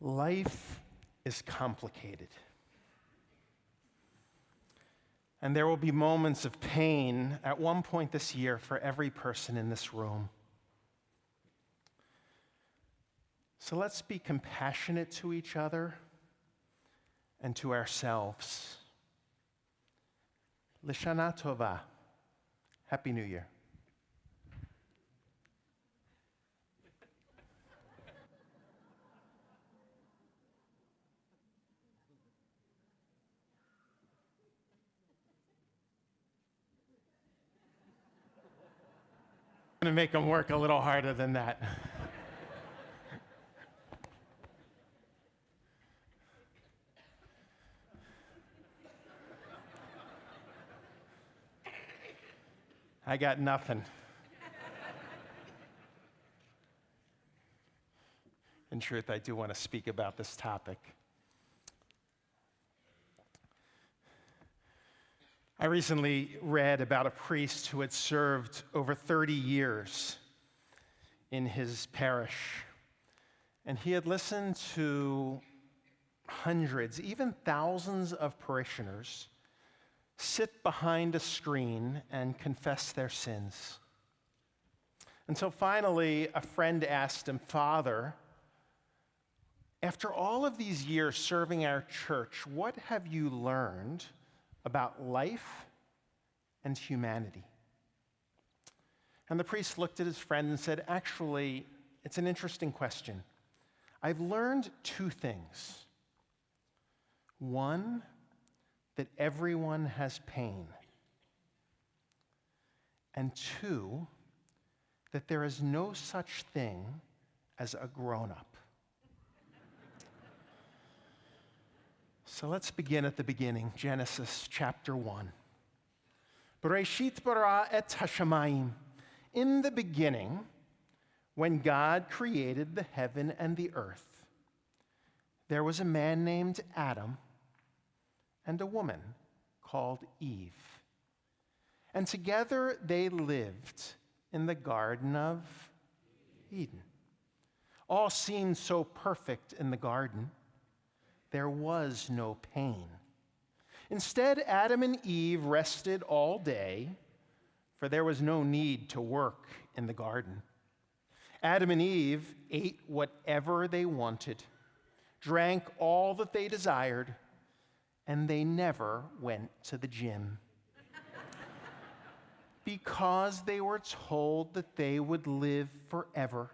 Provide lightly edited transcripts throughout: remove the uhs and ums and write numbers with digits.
Life is complicated. And there will be moments of pain at one point this year for every person in this room. So let's be compassionate to each other and to ourselves. L'Shana Tova. Happy New Year. I'm going to make them work a little harder than that. I got nothing. In truth, I do want to speak about this topic. I recently read about a priest who had served over 30 years in his parish, and he had listened to hundreds, even thousands of parishioners sit behind a screen and confess their sins. Until finally, a friend asked him, "Father, after all of these years serving our church, what have you learned about life and humanity?" And the priest looked at his friend and said, "Actually, it's an interesting question. I've learned two things. One, that everyone has pain. And two, that there is no such thing as a grown-up." So let's begin at the beginning, Genesis chapter 1. Bereshit bara et hashamayim. In the beginning, when God created the heaven and the earth, there was a man named Adam and a woman called Eve. And together they lived in the Garden of Eden. All seemed so perfect in the garden. There was no pain. Instead, Adam and Eve rested all day, for there was no need to work in the garden. Adam and Eve ate whatever they wanted, drank all that they desired, and they never went to the gym. Because they were told that they would live forever,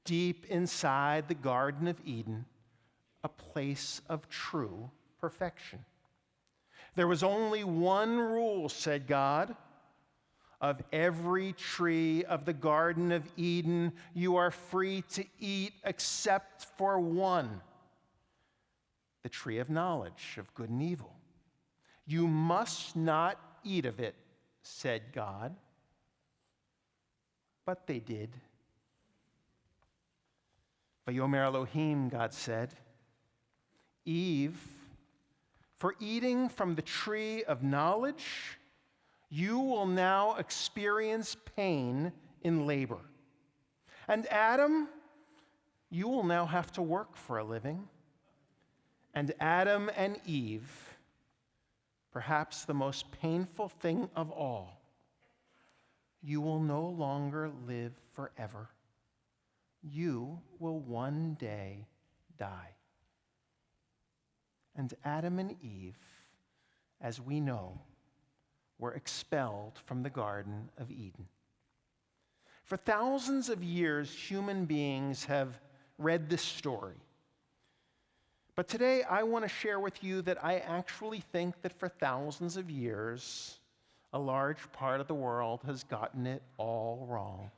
deep inside the Garden of Eden, a place of true perfection. There was only one rule, said God. Of every tree of the Garden of Eden, you are free to eat except for one, the tree of knowledge of good and evil. You must not eat of it, said God. But they did. Vayomer Elohim, God said, Eve, for eating from the tree of knowledge, you will now experience pain in labor. And Adam, you will now have to work for a living. And Adam and Eve, perhaps the most painful thing of all, you will no longer live forever. You will one day die. And Adam and Eve, as we know, were expelled from the Garden of Eden. For thousands of years, human beings have read this story. But today, I want to share with you that I actually think that for thousands of years, a large part of the world has gotten it all wrong.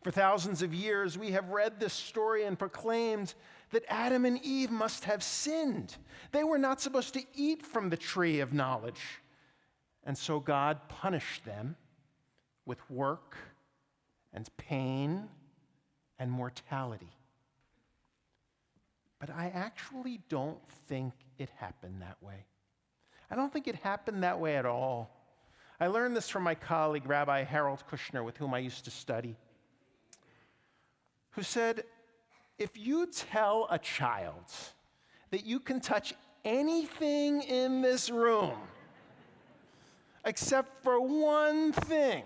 For thousands of years, we have read this story and proclaimed that Adam and Eve must have sinned. They were not supposed to eat from the tree of knowledge. And so God punished them with work and pain and mortality. But I actually don't think it happened that way. I don't think it happened that way at all. I learned this from my colleague, Rabbi Harold Kushner, with whom I used to study, who said, If you tell a child that you can touch anything in this room except for one thing,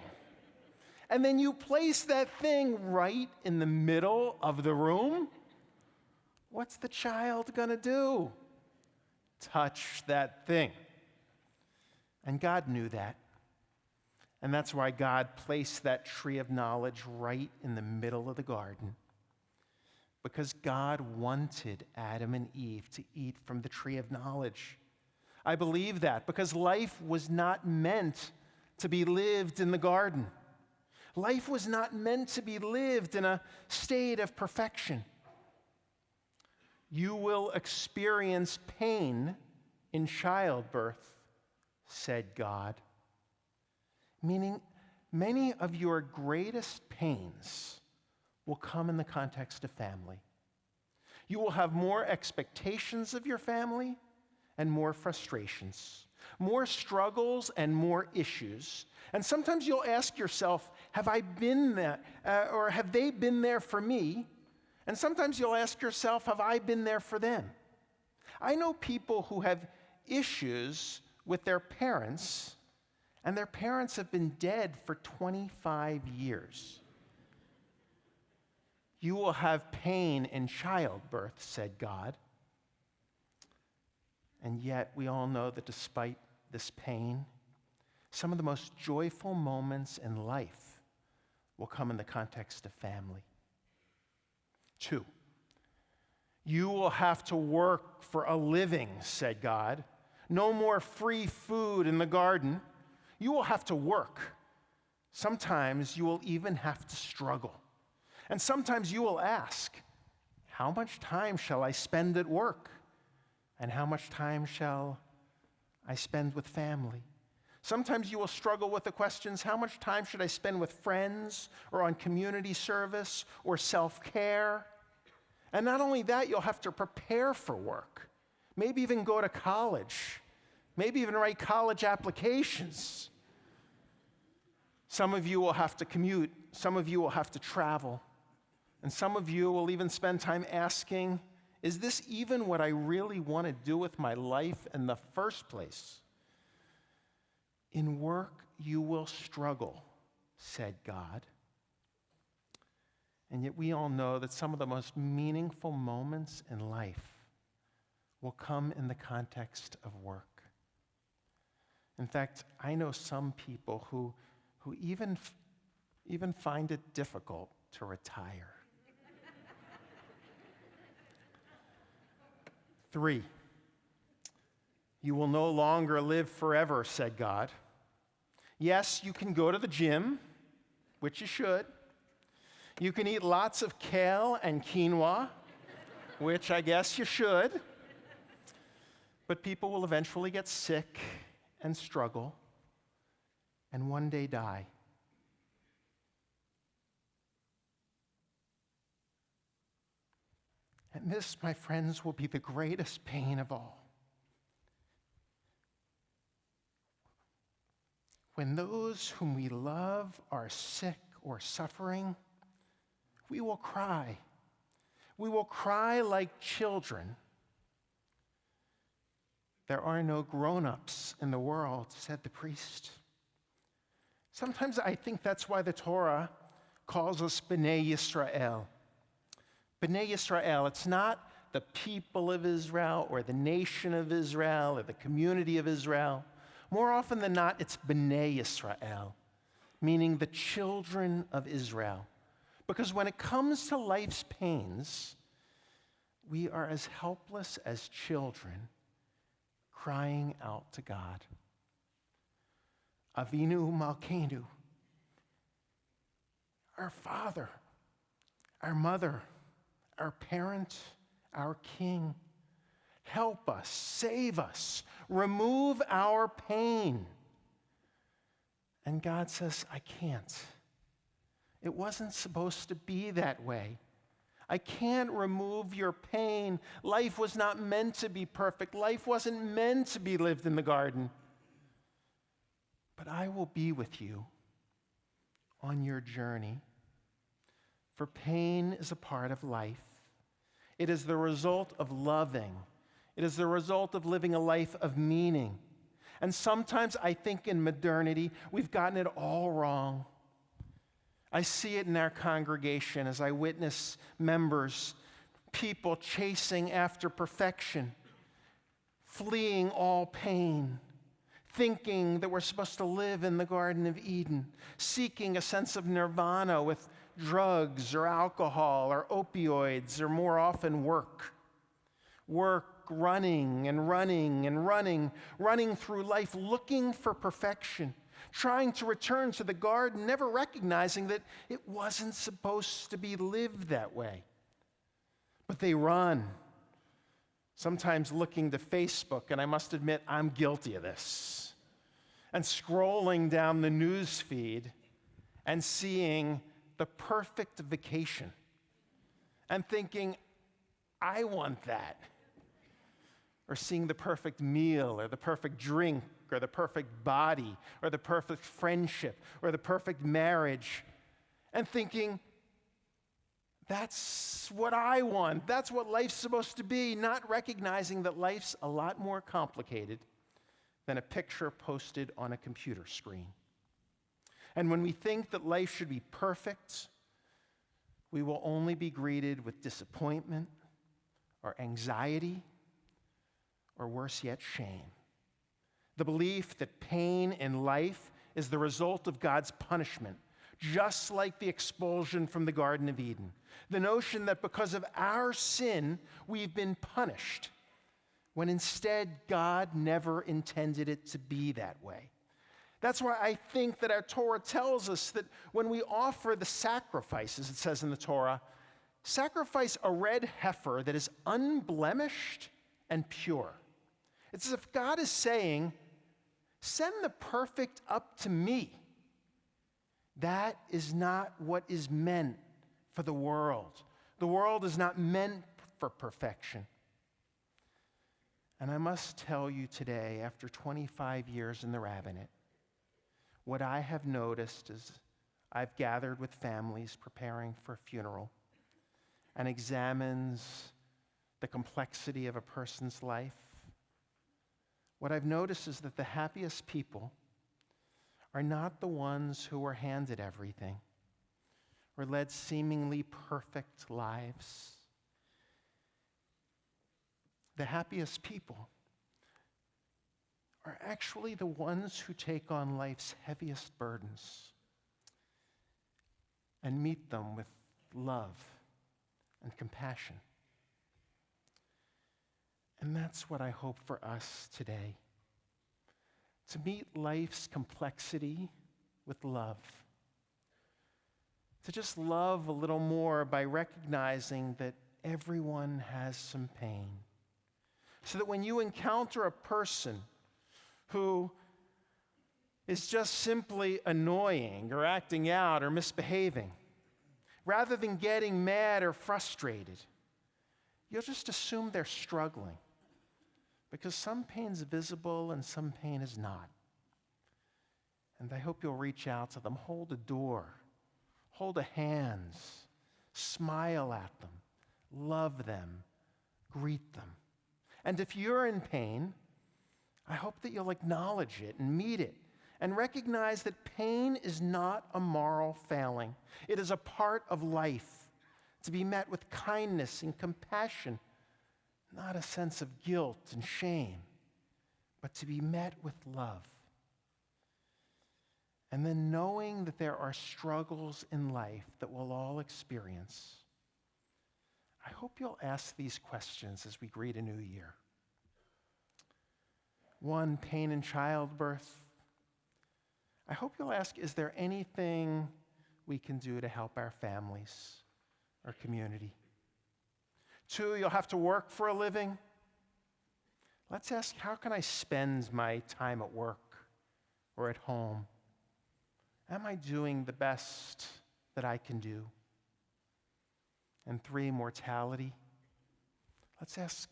and then you place that thing right in the middle of the room, what's the child going to do? Touch that thing. And God knew that. And that's why God placed that tree of knowledge right in the middle of the garden. Because God wanted Adam and Eve to eat from the tree of knowledge. I believe that because life was not meant to be lived in the garden. Life was not meant to be lived in a state of perfection. You will experience pain in childbirth, said God. Meaning, many of your greatest pains will come in the context of family. You will have more expectations of your family and more frustrations, more struggles and more issues. And sometimes you'll ask yourself, have I been there, or have they been there for me? And sometimes you'll ask yourself, have I been there for them? I know people who have issues with their parents, and their parents have been dead for 25 years. You will have pain in childbirth, said God. And yet, we all know that despite this pain, some of the most joyful moments in life will come in the context of family. 2, you will have to work for a living, said God. No more free food in the garden. You will have to work. Sometimes you will even have to struggle. And sometimes you will ask, how much time shall I spend at work? And how much time shall I spend with family? Sometimes you will struggle with the questions, how much time should I spend with friends or on community service or self-care? And not only that, you'll have to prepare for work, maybe even go to college, maybe even write college applications. Some of you will have to commute, some of you will have to travel, and some of you will even spend time asking, is this even what I really want to do with my life in the first place? In work, you will struggle, said God. And yet we all know that some of the most meaningful moments in life will come in the context of work. In fact, I know some people who even find it difficult to retire. 3, you will no longer live forever, said God. Yes, you can go to the gym, which you should. You can eat lots of kale and quinoa, which I guess you should. But people will eventually get sick and struggle and one day die. And this, my friends, will be the greatest pain of all. When those whom we love are sick or suffering, we will cry. We will cry like children. There are no grown-ups in the world, said the priest. Sometimes I think that's why the Torah calls us B'nai Yisrael. B'nai Yisrael, it's not the people of Israel or the nation of Israel or the community of Israel. More often than not, it's B'nai Yisrael, meaning the children of Israel. Because when it comes to life's pains, we are as helpless as children crying out to God. Avinu Malkeinu, our Father, our Mother, our Parent, our King. Help us, save us, remove our pain. And God says, I can't. It wasn't supposed to be that way. I can't remove your pain. Life was not meant to be perfect. Life wasn't meant to be lived in the garden. But I will be with you on your journey. For pain is a part of life. It is the result of loving. It is the result of living a life of meaning. And sometimes I think in modernity, we've gotten it all wrong. I see it in our congregation as I witness members, people chasing after perfection, fleeing all pain, thinking that we're supposed to live in the Garden of Eden, seeking a sense of nirvana with drugs or alcohol or opioids or more often work. Work, running and running and running through life looking for perfection, trying to return to the garden, never recognizing that it wasn't supposed to be lived that way. But they run, sometimes looking to Facebook, and I must admit I'm guilty of this, and scrolling down the news feed and seeing the perfect vacation and thinking, I want that. Or seeing the perfect meal or the perfect drink or the perfect body or the perfect friendship or the perfect marriage and thinking, that's what I want. That's what life's supposed to be, not recognizing that life's a lot more complicated than a picture posted on a computer screen. And when we think that life should be perfect, we will only be greeted with disappointment or anxiety, or worse yet, shame. The belief that pain in life is the result of God's punishment, just like the expulsion from the Garden of Eden. The notion that because of our sin, we've been punished, when instead God never intended it to be that way. That's why I think that our Torah tells us that when we offer the sacrifices, it says in the Torah, sacrifice a red heifer that is unblemished and pure. It's as if God is saying, send the perfect up to me. That is not what is meant for the world. The world is not meant for perfection. And I must tell you today, after 25 years in the rabbinate, what I have noticed is I've gathered with families preparing for a funeral and examines the complexity of a person's life. What I've noticed is that the happiest people are not the ones who were handed everything or led seemingly perfect lives. The happiest people are actually the ones who take on life's heaviest burdens and meet them with love and compassion. And that's what I hope for us today, to meet life's complexity with love, to just love a little more by recognizing that everyone has some pain, so that when you encounter a person who is just simply annoying or acting out or misbehaving, rather than getting mad or frustrated, you'll just assume they're struggling, because some pain's visible and some pain is not. And I hope you'll reach out to them, hold a door, hold a hands, smile at them, love them, greet them. And if you're in pain, I hope that you'll acknowledge it and meet it and recognize that pain is not a moral failing. It is a part of life, to be met with kindness and compassion, not a sense of guilt and shame, but to be met with love. And then knowing that there are struggles in life that we'll all experience, I hope you'll ask these questions as we greet a new year. 1, pain in childbirth. I hope you'll ask, is there anything we can do to help our families, our community? 2, you'll have to work for a living. Let's ask, how can I spend my time at work or at home? Am I doing the best that I can do? And 3, mortality. Let's ask,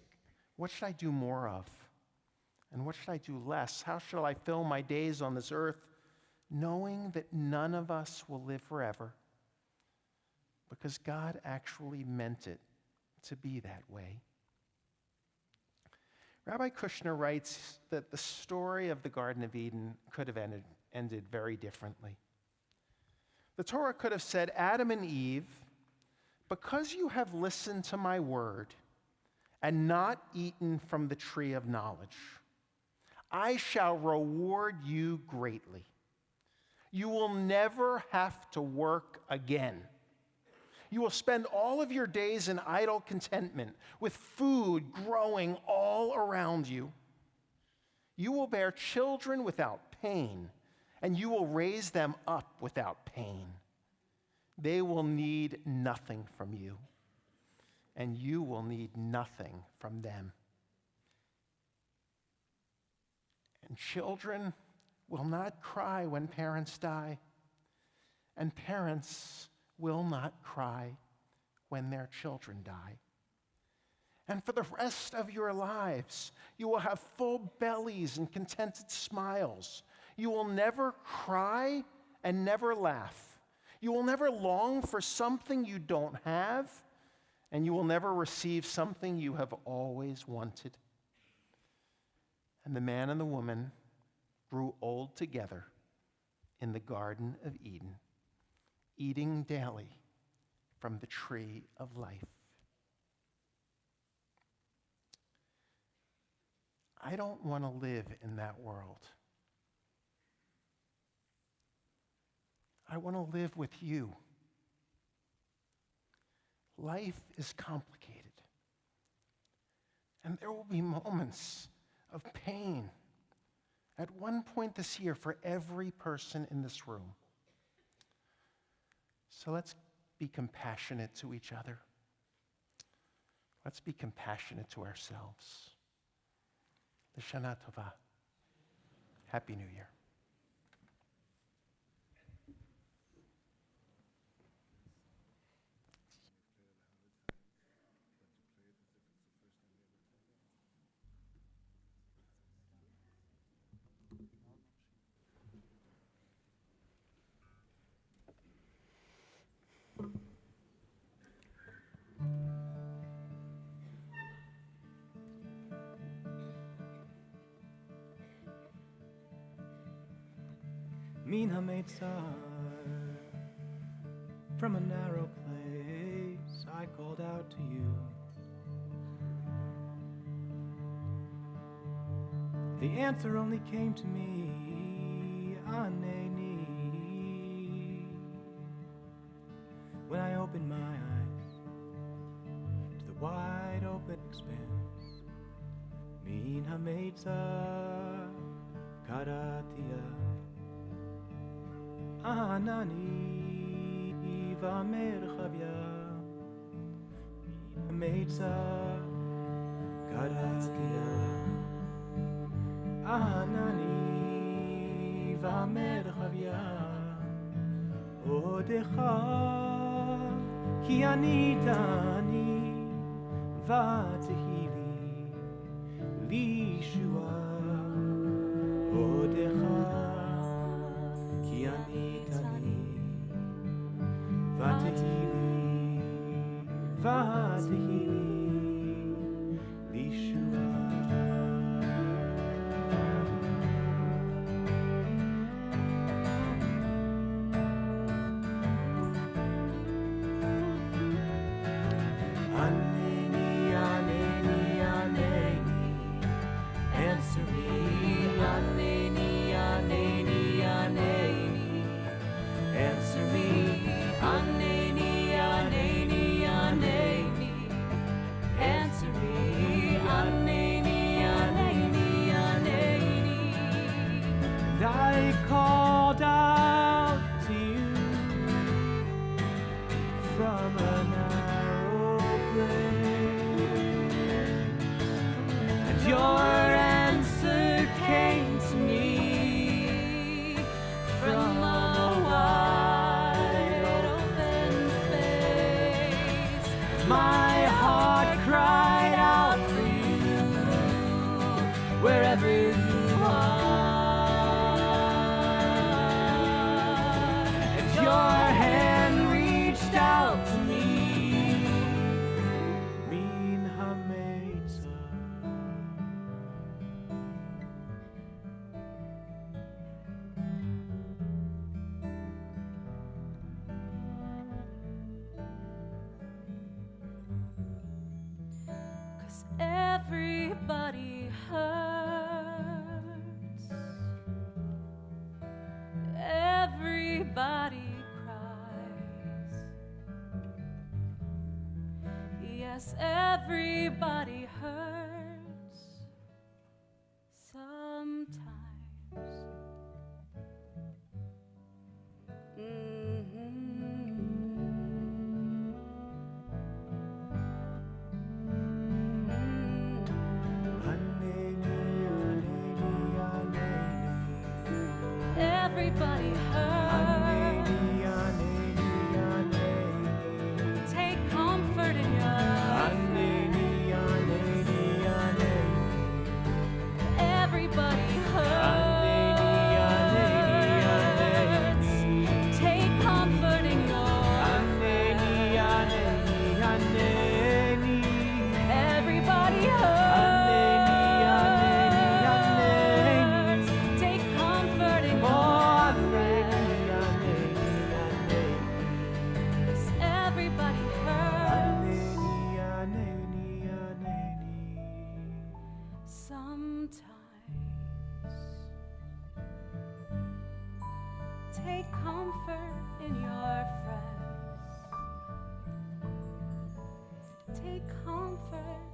what should I do more of? And what should I do less? How shall I fill my days on this earth, knowing that none of us will live forever, because God actually meant it to be that way. Rabbi Kushner writes that the story of the Garden of Eden could have ended very differently. The Torah could have said, Adam and Eve, because you have listened to my word and not eaten from the tree of knowledge, I shall reward you greatly. You will never have to work again. You will spend all of your days in idle contentment, with food growing all around you. You will bear children without pain, and you will raise them up without pain. They will need nothing from you, and you will need nothing from them. And children will not cry when parents die, and parents will not cry when their children die. And for the rest of your lives, you will have full bellies and contented smiles. You will never cry and never laugh. You will never long for something you don't have, and you will never receive something you have always wanted. And the man and the woman grew old together in the Garden of Eden, eating daily from the tree of life. I don't want to live in that world. I want to live with you. Life is complicated, and there will be moments of pain at one point this year for every person in this room. So let's be compassionate to each other. Let's be compassionate to ourselves. L'Shana Tova. Happy New Year. Min HaMeitzar, from a narrow place I called out to you. The answer only came to me, Aneni, when I opened my eyes to the wide open expanse. Min HaMeitzar, Karatia. Anani v'merchavya Meitza Karatia Anani v'merchavya Odecha Ki anitani v'tehili Lishua Odecha Vatehili, Lishua. Aneni, Aneni, Aneni, answer me. Aneni, Aneni, Aneni, answer me. Aneni, Aneni, Aneni, answer me. Aneni, Aneni, Aneni. And I called out to you from a narrow place, and your answer came to me from a wide open space. My heart cried out for you wherever you are, and your hand reached out to me. Yes, everybody hurts sometimes. Everybody hurts. Take comfort in your everybody hurts. Take comfort in your everybody hurts. Take comfort in your everybody hurts sometimes. Take comfort in your friends. Take comfort